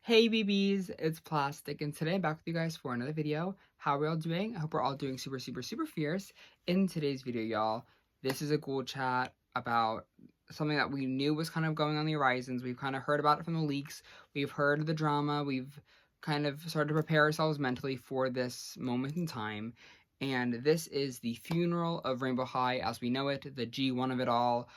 Hey BBs, it's Plastic, and today I'm back with you guys for another video. How are we all doing? I hope we're all doing super, super, super fierce. In today's video, y'all, this is a ghoul chat about something that we knew was kind of going on the horizons. We've kind of heard about it from the leaks. We've heard the drama. We've kind of started to prepare ourselves mentally for this moment in time. And this is the funeral of Rainbow High as we know it, the G1 of it all.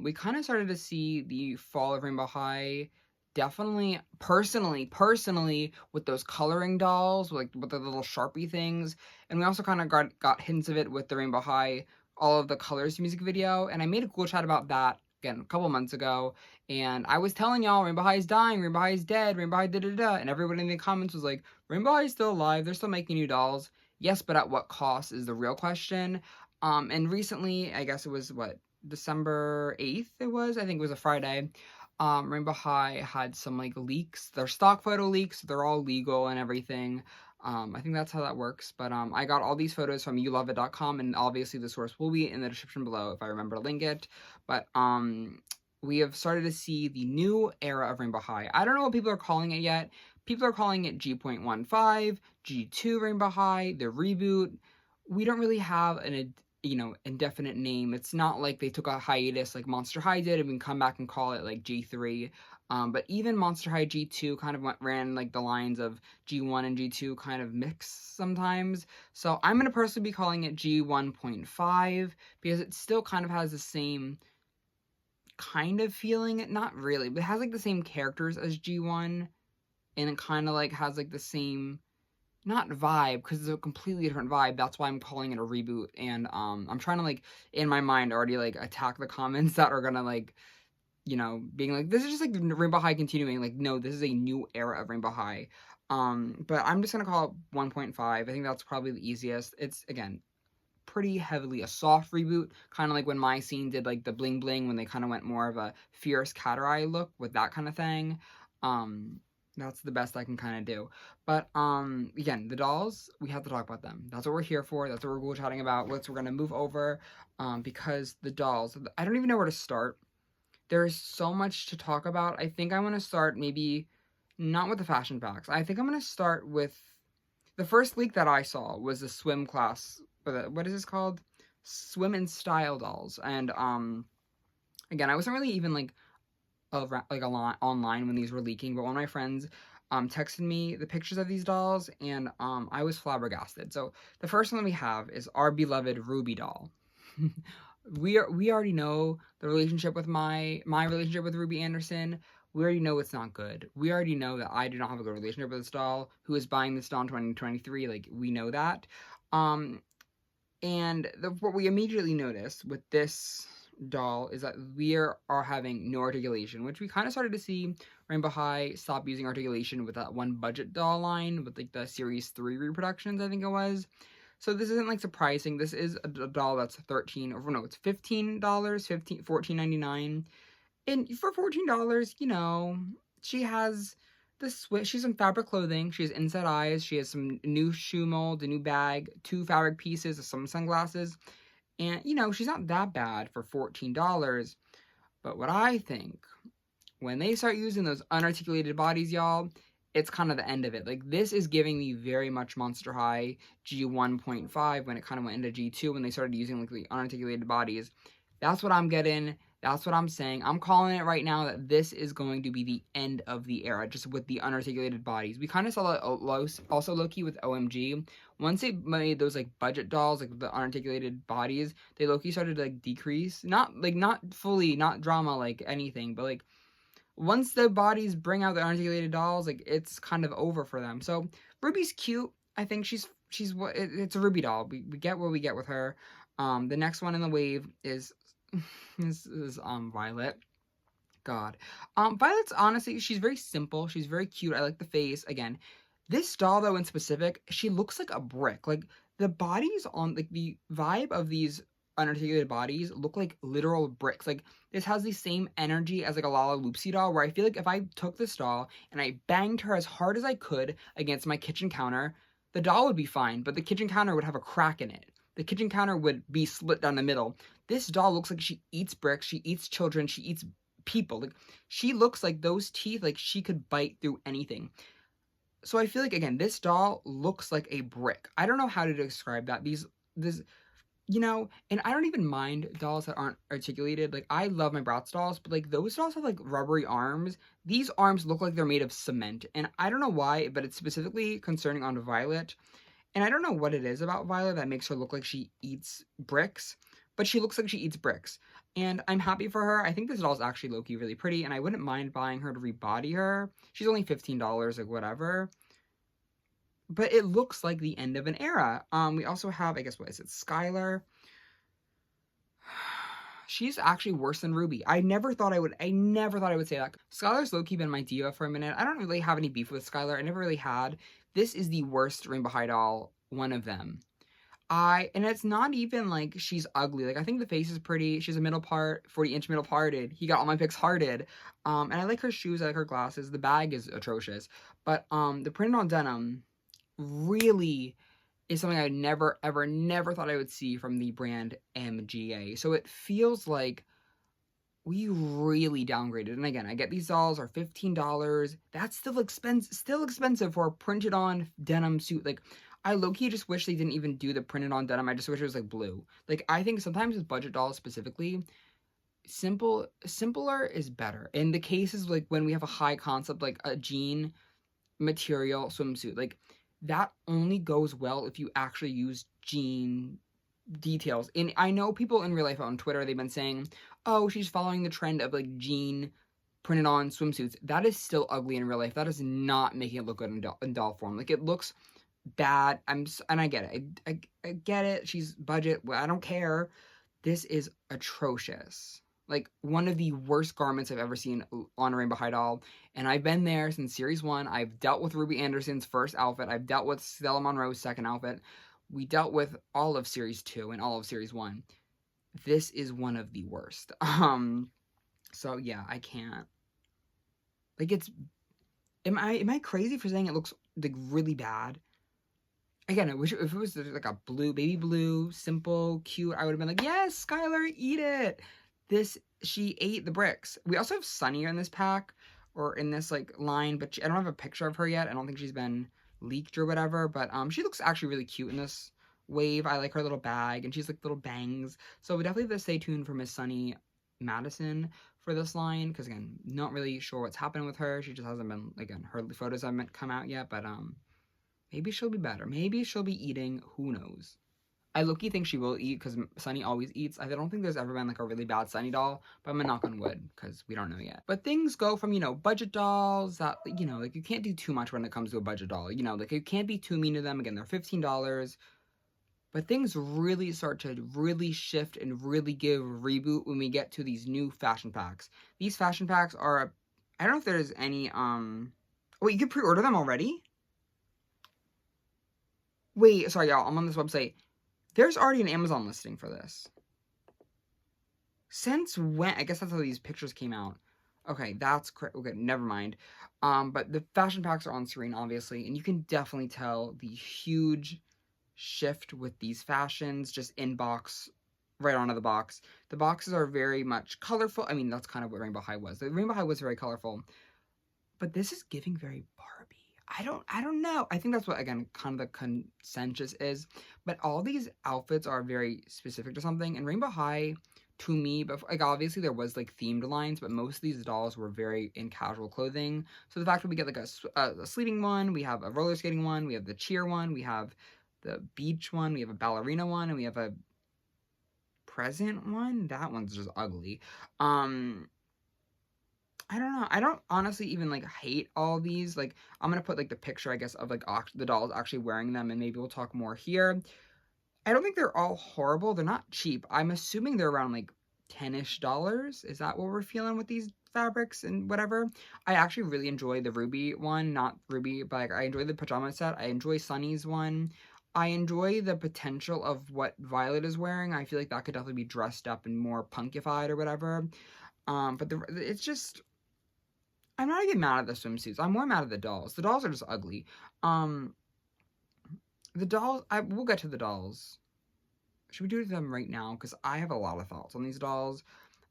We kind of started to see the fall of Rainbow High. Definitely, personally, with those coloring dolls, like with the little Sharpie things, and we also kind of got hints of it with the Rainbow High, all of the Colors music video, and I made a cool chat about that again a couple months ago, and I was telling y'all Rainbow High is dying, Rainbow High is dead, Rainbow High da da da, and everybody in the comments was like, Rainbow High is still alive, they're still making new dolls. Yes, but at what cost is the real question. And recently, I guess it was what, December 8th it was, I think it was a Friday. Rainbow High had some like leaks. They're stock photo leaks. They're all legal and everything. I think that's how that works. But I got all these photos from youloveit.com, and obviously the source will be in the description below if I remember to link it. But we have started to see the new era of Rainbow High. I don't know what people are calling it yet. People are calling it G.15, G2 Rainbow High, the reboot. We don't really have an indefinite name. It's not like they took a hiatus like Monster High did and we can come back and call it like G3. But even Monster High G2 kind of ran like the lines of G1 and G2 kind of mix sometimes. So I'm going to personally be calling it G1.5 because it still kind of has the same kind of feeling. Not really, but it has like the same characters as G1, and it kind of like has like the same, not vibe, because it's a completely different vibe. That's why I'm calling it a reboot. And I'm trying to like in my mind already like attack the comments that are gonna like, being like, this is just like Rainbow High continuing. Like, no, this is a new era of Rainbow High. But I'm just gonna call it 1.5. I think that's probably the easiest. It's again pretty heavily a soft reboot, kind of like when My Scene did like the bling bling, when they kind of went more of a fierce cat eye look with that kind of thing. That's the best I can kind of do. But again, the dolls, we have to talk about them. That's what we're here for. That's what we're chatting about. We're gonna move over because the dolls, I don't even know where to start. There's so much to talk about. I think I want to start maybe not with the fashion facts. I think I'm gonna start with the first leak that I saw was the swim class. What is this called? Swim and Style dolls. And again, I wasn't really even like a lot online when these were leaking, but one of my friends texted me the pictures of these dolls, and I was flabbergasted. So the first one we have is our beloved Ruby doll. we already know the relationship with my relationship with Ruby Anderson. We already know it's not good. We already know that I do not have a good relationship with this doll. Who is buying this doll in 2023? Like, we know that. And what we immediately noticed with this doll is that we are having no articulation, which we kind of started to see Rainbow High stop using articulation with that one budget doll line with like the Series 3 reproductions, I think it was. So this isn't like surprising. This is a doll that's it's $15, $14.99. And for $14, she has she's in fabric clothing. She has inside eyes. She has some new shoe mold, a new bag, 2 fabric pieces, some sunglasses. And, she's not that bad for $14. But what I think, when they start using those unarticulated bodies, y'all, it's kind of the end of it. Like, this is giving me very much Monster High G1.5 when it kind of went into G2 when they started using, like, the unarticulated bodies. That's what I'm getting. That's what I'm saying. I'm calling it right now that this is going to be the end of the era, just with the unarticulated bodies. We kind of saw that also low-key with OMG. Once they made those, like, budget dolls, like, the unarticulated bodies, they low-key started to, like, decrease. Not fully, not drama, like, anything, but, like, once the bodies bring out the unarticulated dolls, like, it's kind of over for them. So, Ruby's cute. I think it's a Ruby doll. We get what we get with her. The next one in the wave is Violet. God. Violet's honestly, she's very simple. She's very cute. I like the face. Again, this doll though in specific, she looks like a brick. Like, the bodies on, like, the vibe of these unarticulated bodies look like literal bricks. Like, this has the same energy as like a Lala Loopsy doll, where I feel like if I took this doll and I banged her as hard as I could against my kitchen counter, the doll would be fine, but the kitchen counter would have a crack in it. The kitchen counter would be split down the middle. This doll looks like she eats bricks, she eats children, she eats people. Like, she looks like those teeth, like she could bite through anything. So I feel like, again, this doll looks like a brick. I don't know how to describe that. This, you know, and I don't even mind dolls that aren't articulated. Like, I love my Bratz dolls, but like those dolls have like rubbery arms. These arms look like they're made of cement, and I don't know why, but it's specifically concerning on Violet. And I don't know what it is about Violet that makes her look like she eats bricks, but she looks like she eats bricks. And I'm happy for her. I think this doll's actually low-key really pretty, and I wouldn't mind buying her to rebody her. She's only $15, like whatever. But it looks like the end of an era. We also have, I guess, what is it, Skylar? She's actually worse than Ruby. I never thought I would say that. Skylar's low-key been my diva for a minute. I don't really have any beef with Skylar. I never really had. This is the worst Rainbow High doll, one of them. And it's not even like she's ugly. Like, I think the face is pretty. She's a middle part, 40-inch middle parted. He got all my pics hearted. And I like her shoes. I like her glasses. The bag is atrocious. But the printed on denim really is something I never, ever, never thought I would see from the brand MGA. So it feels like we really downgraded. And again, I get these dolls are $15. That's still expensive for a printed on denim suit. Like, I low-key just wish they didn't even do the printed on denim. I just wish it was like blue. Like, I think sometimes with budget dolls specifically, simpler is better. In the cases like when we have a high concept, like a jean material swimsuit, like that only goes well if you actually use jean details. And I know people in real life on Twitter, they've been saying, oh, she's following the trend of like jean printed on swimsuits. That is still ugly in real life. That is not making it look good in doll form. Like, it looks bad. And I get it. I get it. She's budget. Well, I don't care. This is atrocious. Like, one of the worst garments I've ever seen on a Rainbow High doll. And I've been there since Series 1. I've dealt with Ruby Anderson's first outfit. I've dealt with Stella Monroe's second outfit. We dealt with all of Series 2 and all of Series 1. This is one of the worst. So yeah, I can't. Like, am I crazy for saying it looks like really bad? Again, I wish if it was like a blue, baby blue, simple, cute, I would have been like, yes, Skylar, eat it. She ate the bricks. We also have Sunny in this pack, or in this like line, but I don't have a picture of her yet. I don't think she's been leaked or whatever, but she looks actually really cute in this wave. I like her little bag, and she's like little bangs. So we definitely have to stay tuned for Miss Sunny Madison for this line, because again, not really sure what's happening with her. She just hasn't been, again, her photos haven't come out yet, but maybe she'll be better. Maybe she'll be eating. Who knows? I low-key think she will eat, because Sunny always eats. I don't think there's ever been like a really bad Sunny doll, but I'm gonna knock on wood because we don't know yet. But things go from, you know, budget dolls that, you know, like you can't do too much when it comes to a budget doll. You know, like you can't be too mean to them. Again, they're $15. But things really start to really shift and really give Reboot when we get to these new fashion packs. These fashion packs are, I don't know if there's any, wait, you can pre-order them already? Wait, sorry y'all, I'm on this website. There's already an Amazon listing for this. Since when? I guess that's how these pictures came out. Okay, that's okay, never mind. But the fashion packs are on screen, obviously, and you can definitely tell the huge shift with these fashions, just inbox, right onto the box. The boxes are very much colorful. I mean, that's kind of what Rainbow High was. The Rainbow High was very colorful. But this is giving very Barbie. I don't know. I think that's what, again, kind of the consensus is. But all these outfits are very specific to something. And Rainbow High, to me, but like obviously there was like themed lines, but most of these dolls were very in casual clothing. So the fact that we get like a sleeping one, we have a roller skating one, we have the cheer one, we have the beach one, we have a ballerina one, and we have a present one. That one's just ugly. I don't know. I don't honestly even like hate all these. Like, I'm gonna put like the picture, I guess, of like the dolls actually wearing them, and maybe we'll talk more here. I don't think they're all horrible. They're not cheap. I'm assuming they're around like $10-ish. Is that what we're feeling with these fabrics and whatever? I actually really enjoy the Ruby one, not Ruby, but like, I enjoy the pajama set. I enjoy Sunny's one. I enjoy the potential of what Violet is wearing. I feel like that could definitely be dressed up and more punkified or whatever. But it's just, I'm not even mad at the swimsuits. I'm more mad at the dolls. The dolls are just ugly. The dolls, we'll get to the dolls. Should we do them right now? Because I have a lot of thoughts on these dolls.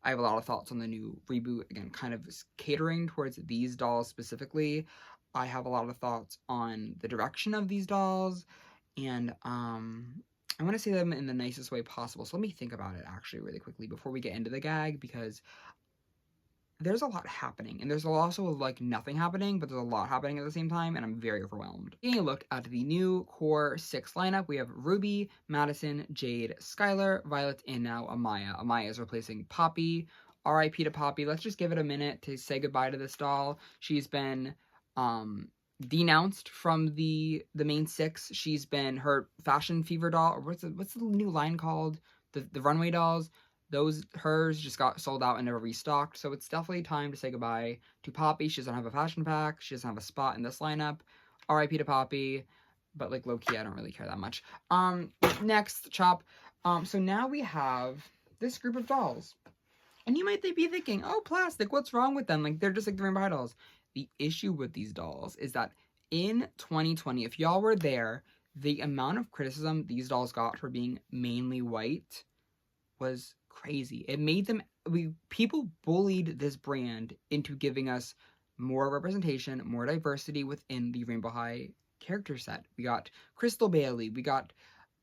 I have a lot of thoughts on the new Reboot, again, kind of catering towards these dolls specifically. I have a lot of thoughts on the direction of these dolls, and I want to say them in the nicest way possible. So let me think about it actually really quickly before we get into the gag, because there's a lot happening, and there's also like nothing happening, but there's a lot happening at the same time, and I'm very overwhelmed. Taking a look at the new core 6 lineup, we have Ruby, Madison, Jade, Skylar, Violet, and now Amaya. Amaya is replacing Poppy. RIP to Poppy. Let's just give it a minute to say goodbye to this doll. She's been denounced from the main 6. She's been her Fashion Fever doll, or what's the new line called? The runway dolls. Hers just got sold out and never restocked, so it's definitely time to say goodbye to Poppy. She doesn't have a fashion pack. She doesn't have a spot in this lineup. RIP to Poppy, but like low-key, I don't really care that much. Next, Chop. So now we have this group of dolls. And you might be thinking, oh, plastic, what's wrong with them? Like, they're just like the Rainbow High dolls. The issue with these dolls is that in 2020, if y'all were there, the amount of criticism these dolls got for being mainly white was crazy. It made them, people bullied this brand into giving us more representation, more diversity within the Rainbow High character set. We got Crystal Bailey, we got,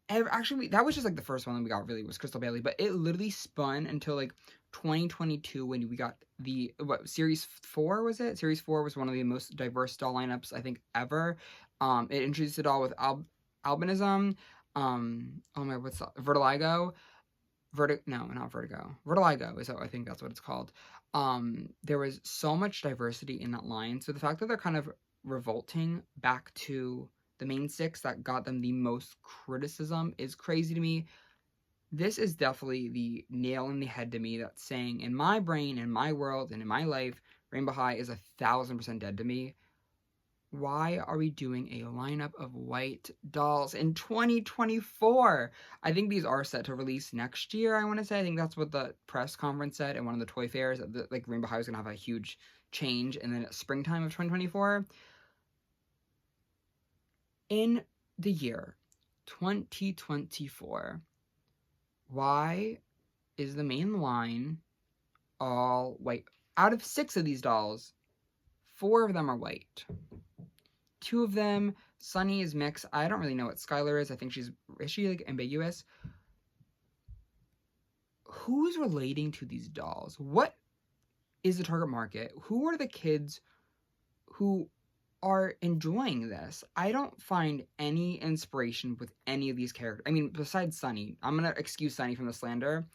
actually, that was just like the first one that we got really was Crystal Bailey, but it literally spun until like 2022 when we got Series 4 was it? Series 4 was one of the most diverse doll lineups I think ever. It introduced a doll with albinism, oh my, what's that? Vertigo. No, not Vertigo. Vertigo is, I think that's what it's called. There was so much diversity in that line. So the fact that they're kind of revolting back to the main 6 that got them the most criticism is crazy to me. This is definitely the nail in the head to me that's saying, in my brain, in my world, and in my life, Rainbow High is 1000% dead to me. Why are we doing a lineup of white dolls in 2024? I think these are set to release next year, I want to say. I think that's what the press conference said in one of the toy fairs. Like, Rainbow High was going to have a huge change in the springtime of 2024. In the year 2024, why is the main line all white? Out of 6 of these dolls, 4 of them are white. 2 of them, Sunny is mixed. I don't really know what Skylar is. I think is she like ambiguous? Who's relating to these dolls? What is the target market? Who are the kids who are enjoying this? I don't find any inspiration with any of these characters. I mean, besides Sunny. I'm gonna excuse Sunny from the slander.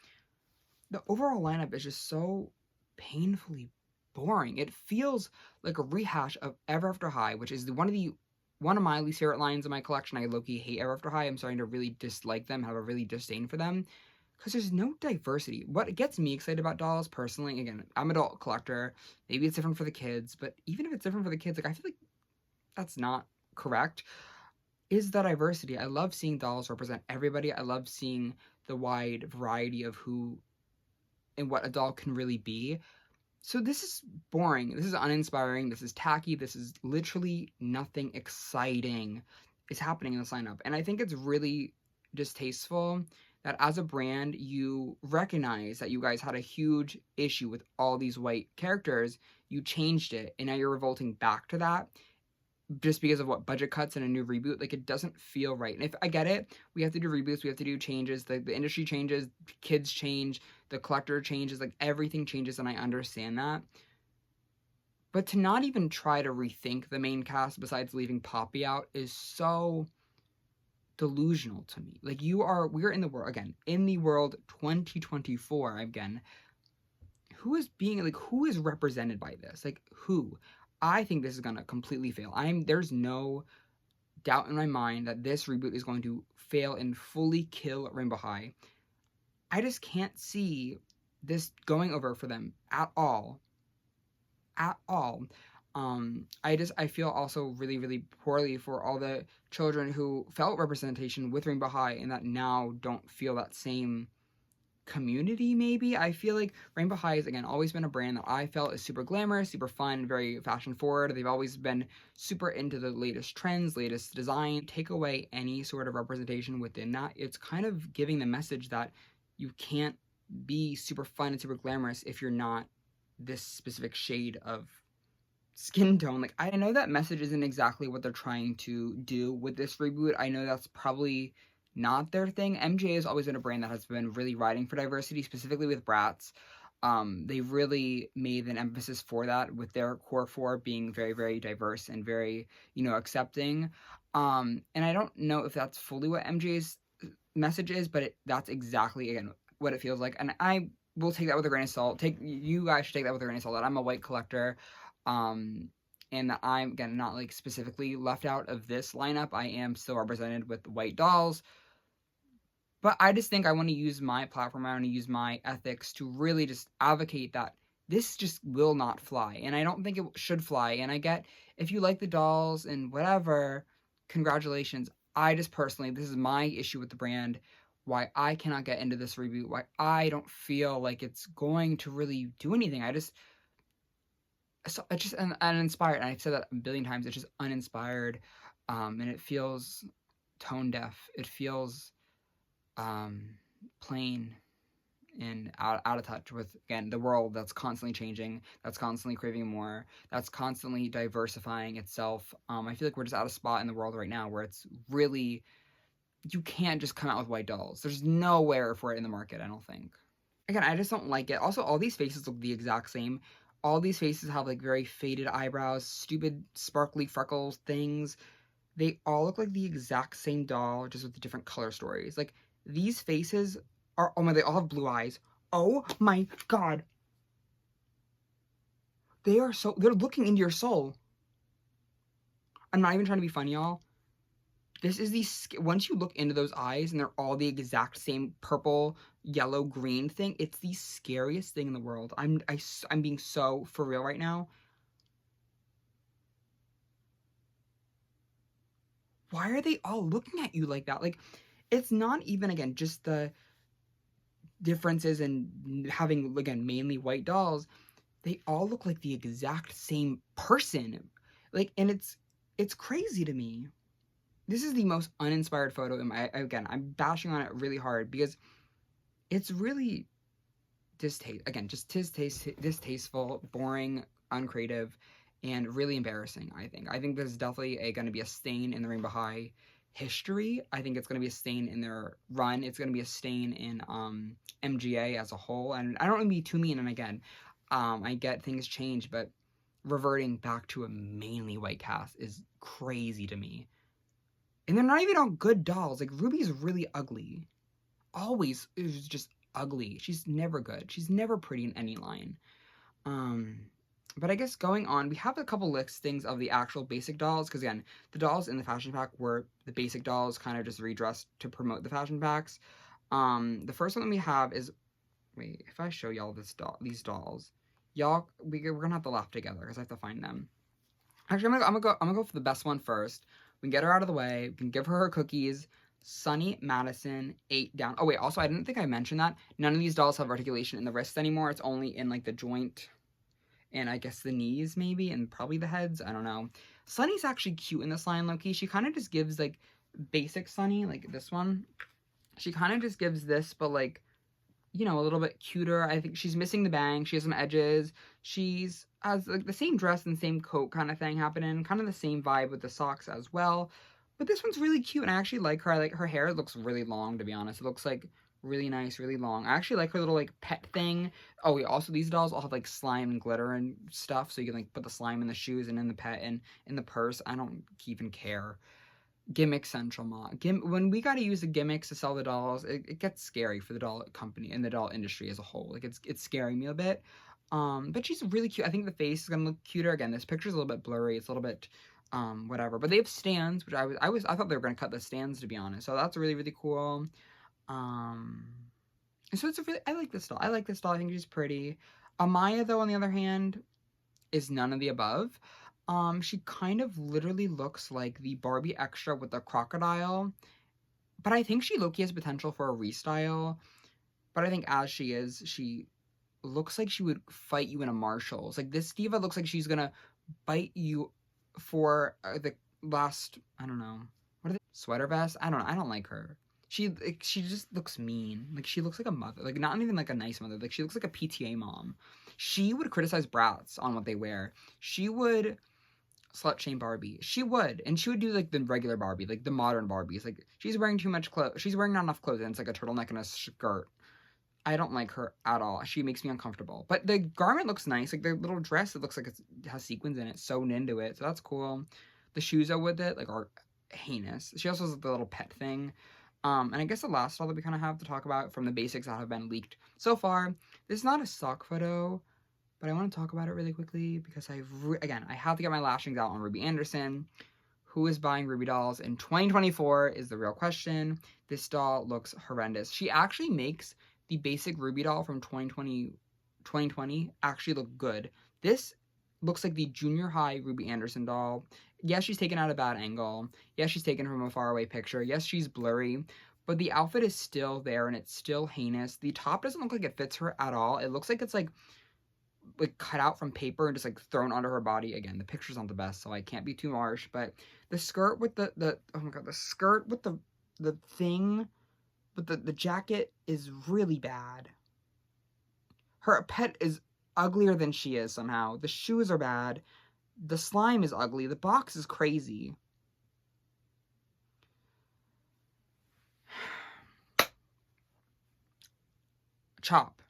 The overall lineup is just so painfully boring. It feels like a rehash of Ever After High, which is one of my least favorite lines in my collection. I low-key hate Ever After High. I'm starting to really dislike them, have a really disdain for them, because there's no diversity. What gets me excited about dolls, personally, again, I'm an adult collector. Maybe it's different for the kids, but even if it's different for the kids, like, I feel like that's not correct, is the diversity. I love seeing dolls represent everybody. I love seeing the wide variety of who and what a doll can really be. So this is boring. This is uninspiring. This is tacky. This is literally nothing exciting is happening in this lineup. And I think it's really distasteful that as a brand, you recognize that you guys had a huge issue with all these white characters. You changed it, and now you're revolting back to that just because of what, budget cuts and a new reboot. Like, it doesn't feel right. And if I get it, we have to do reboots, we have to do changes, the industry changes, kids change, the collector changes, like, everything changes, and I understand that. But to not even try to rethink the main cast besides leaving Poppy out is so delusional to me. Like, we're in the world, again, in the world 2024, again, who is represented by this? Like, who? I think this is gonna completely fail. There's no doubt in my mind that this reboot is going to fail and fully kill Rainbow High. I just can't see this going over for them at all. At all. I feel also really, really poorly for all the children who felt representation with Rainbow High and that now don't feel that same community, maybe. I feel like Rainbow High has, again, always been a brand that I felt is super glamorous, super fun, very fashion forward. They've always been super into the latest trends, latest design. Take away any sort of representation within that, it's kind of giving the message that you can't be super fun and super glamorous if you're not this specific shade of skin tone. Like, I know that message isn't exactly what they're trying to do with this reboot. I know that's probably not their thing. MJ has always been a brand that has been really riding for diversity, specifically with brats. They really made an emphasis for that with their core four being very, very diverse and very, accepting. And I don't know if that's fully what MJ's message is, but that's exactly, again, what it feels like. And I will take that with a grain of salt. You guys should take that with a grain of salt. That I'm a white collector, and that I'm, again, not like specifically left out of this lineup. I am still represented with white dolls. But I just think I want to use my platform, I want to use my ethics to really just advocate that this just will not fly. And I don't think it should fly. And I get, if you like the dolls and whatever, congratulations. I just personally, this is my issue with the brand, why I cannot get into this reboot, why I don't feel like it's going to really do anything. It's just uninspired. And I've said that a billion times. It's just uninspired. And it feels tone deaf. It feels plain and out of touch with, again, the world that's constantly changing, that's constantly craving more, that's constantly diversifying itself. I feel like we're just at a spot in the world right now where it's really, you can't just come out with white dolls. There's nowhere for it in the market, I don't think. Again, I just don't like it. Also, all these faces look the exact same. All these faces have like very faded eyebrows, stupid sparkly freckles things. They all look like the exact same doll, just with different color stories. Like, these faces are, oh my, they all have blue eyes. Oh my god. They're looking into your soul. I'm not even trying to be funny, y'all. This is once you look into those eyes and they're all the exact same purple, yellow, green thing, it's the scariest thing in the world. I'm being so for real right now. Why are they all looking at you like that? Like, it's not even, again, just the differences in having, again, mainly white dolls. They all look like the exact same person. Like, and it's crazy to me. This is the most uninspired photo in my, again, I'm bashing on it really hard because it's really distasteful, boring, uncreative, and really embarrassing, I think. I think this is definitely going to be a stain in the Rainbow High history. I think it's going to be a stain in their run. It's going to be a stain in MGA as a whole. And I don't want to be too mean, and again, I get things change, but reverting back to a mainly white cast is crazy to me. And they're not even all good dolls. Like, Ruby's really ugly. Always is just ugly. She's never good. She's never pretty in any line. But I guess going on, we have a couple listings of the actual basic dolls, because again, the dolls in the fashion pack were the basic dolls kind of just redressed to promote the fashion packs. The first one that we have is, wait, if I show y'all these dolls, y'all, we're gonna have to laugh together because I have to find them. Actually, I'm gonna go for the best one first. We can get her out of the way. We can give her cookies. Sunny Madison, 8 down. Oh, wait, also, I didn't think I mentioned that. None of these dolls have articulation in the wrists anymore. It's only in, like, the joint and I guess the knees, maybe, and probably the heads. I don't know. Sunny's actually cute in this line, low-key. She kind of just gives, like, basic Sunny, like this one. She kind of just gives this, but, like, a little bit cuter. I think she's missing the bang. She has some edges. She's has like the same dress and same coat kind of thing happening. Kind of the same vibe with the socks as well. But this one's really cute, and I actually like her. I like her hair. It looks really long, to be honest. It looks like really nice, really long. I actually like her little like pet thing. Oh, wait, also these dolls all have like slime and glitter and stuff, so you can like put the slime in the shoes and in the pet and in the purse. I don't even care. Gimmick central when we got to use the gimmicks to sell the dolls, it gets scary for the doll company and the doll industry as a whole. Like, it's scaring me a bit. But she's really cute. I think the face is gonna look cuter. Again, this picture's a little bit blurry. It's a little bit whatever. But they have stands, which I thought they were gonna cut the stands, to be honest. So that's really, really cool. So I like this doll. I think she's pretty. Amaya, though, on the other hand, is none of the above. She kind of literally looks like the Barbie extra with the crocodile. But I think she low-key has potential for a restyle. But I think as she is, she looks like she would fight you in a Marshalls. Like, this diva looks like she's gonna bite you for the last, I don't know, what are they? Sweater vest? I don't know. I don't like her. She just looks mean. Like, she looks like a mother. Like, not even like a nice mother. Like, she looks like a PTA mom. She would criticize brats on what they wear. She would slut shame Barbie. She would. And she would do like the regular Barbie, like the modern Barbies. Like, she's wearing too much clothes. She's wearing not enough clothes, and it's like a turtleneck and a skirt. I don't like her at all. She makes me uncomfortable. But the garment looks nice. Like, the little dress, it looks like it has sequins in it, sewn into it. So that's cool. The shoes are with it, like, are heinous. She also has the little pet thing. And I guess the last doll that we kind of have to talk about from the basics that have been leaked so far, this is not a stock photo, but I want to talk about it really quickly because again, I have to get my lashings out on Ruby Anderson. Who is buying Ruby dolls in 2024 is the real question. This doll looks horrendous. She actually makes the basic Ruby doll from 2020 actually look good. This looks like the junior high Ruby Anderson doll. Yes, she's taken out a bad angle. Yes, she's taken from a faraway picture. Yes, she's blurry. But the outfit is still there and it's still heinous. The top doesn't look like it fits her at all. It looks like it's like cut out from paper and just like thrown onto her body. Again, the picture's not the best, so I can't be too harsh. But the skirt with the oh my god, the skirt with the thing, but the jacket is really bad. Her pet is uglier than she is somehow. The shoes are bad. The slime is ugly. The box is crazy. Chop.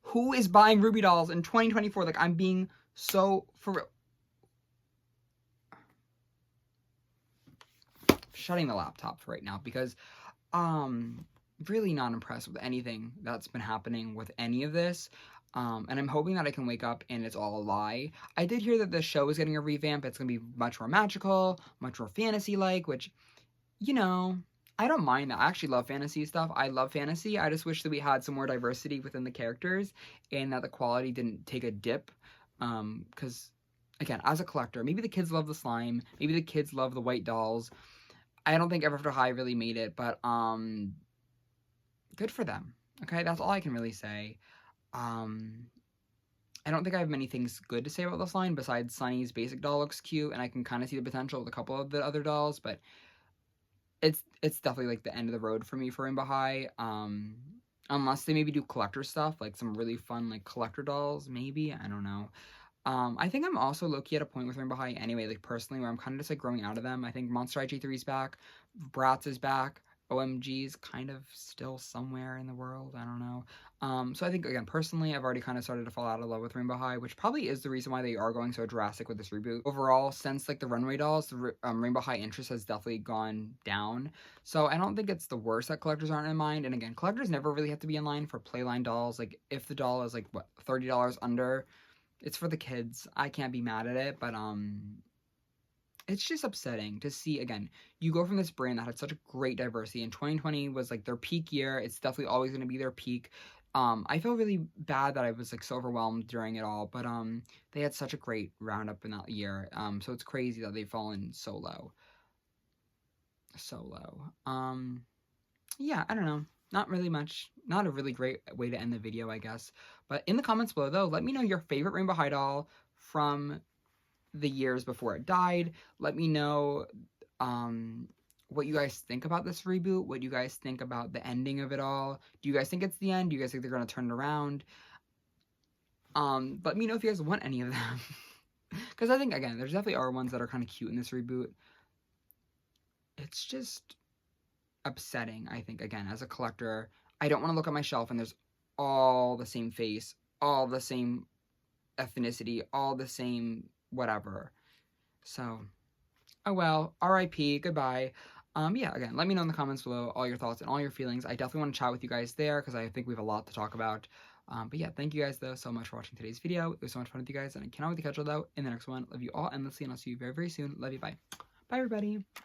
Who is buying Ruby dolls in 2024? Like, I'm being so for real. Shutting the laptop for right now because really not impressed with anything that's been happening with any of this. And I'm hoping that I can wake up and it's all a lie. I did hear that the show is getting a revamp. It's going to be much more magical, much more fantasy-like, which, you know, I don't mind that. I actually love fantasy stuff. I love fantasy. I just wish that we had some more diversity within the characters and that the quality didn't take a dip. Because, again, as a collector, maybe the kids love the slime. Maybe the kids love the white dolls. I don't think Ever After High really made it, but, good for them. Okay, that's all I can really say. I don't think I have many things good to say about this line besides Sunny's basic doll looks cute, and I can kind of see the potential with a couple of the other dolls, but it's definitely like the end of the road for me for Rainbow High. Unless they maybe do collector stuff, like some really fun like collector dolls, maybe. I don't know. I think I'm also low-key at a point with Rainbow High anyway, like personally, where I'm kind of just like growing out of them. I think Monster High G3 is back, Bratz is back, OMG's kind of still somewhere in the world, I don't know. So I think, again, personally, I've already kind of started to fall out of love with Rainbow High, which probably is the reason why they are going so drastic with this reboot. Overall, since like the Runway dolls, the Rainbow High interest has definitely gone down. So I don't think it's the worst that collectors aren't in mind. And again, collectors never really have to be in line for playline dolls. Like, if the doll is like, what, $30 under, it's for the kids. I can't be mad at it, but it's just upsetting to see, again, you go from this brand that had such a great diversity, and 2020 was like their peak year. It's definitely always going to be their peak. I feel really bad that I was like so overwhelmed during it all, but they had such a great roundup in that year. So it's crazy that they've fallen so low. So low. Yeah, I don't know. Not really much. Not a really great way to end the video, I guess. But in the comments below, though, let me know your favorite Rainbow High doll from the years before it died. Let me know what you guys think about this reboot. What you guys think about the ending of it all. Do you guys think it's the end? Do you guys think they're going to turn it around? Let me know if you guys want any of them. Because I think, again, there's definitely are ones that are kind of cute in this reboot. It's just upsetting, I think, again, as a collector. I don't want to look at my shelf and there's all the same face, all the same ethnicity, all the same whatever. So, oh well, RIP, goodbye. Yeah, again, let me know in the comments below all your thoughts and all your feelings. I definitely want to chat with you guys there because I think we have a lot to talk about. But yeah, thank you guys, though, so much for watching today's video. It was so much fun with you guys, and I cannot wait to catch you, though, in the next one. Love you all endlessly, and I'll see you very, very soon. Love you, bye. Bye, everybody.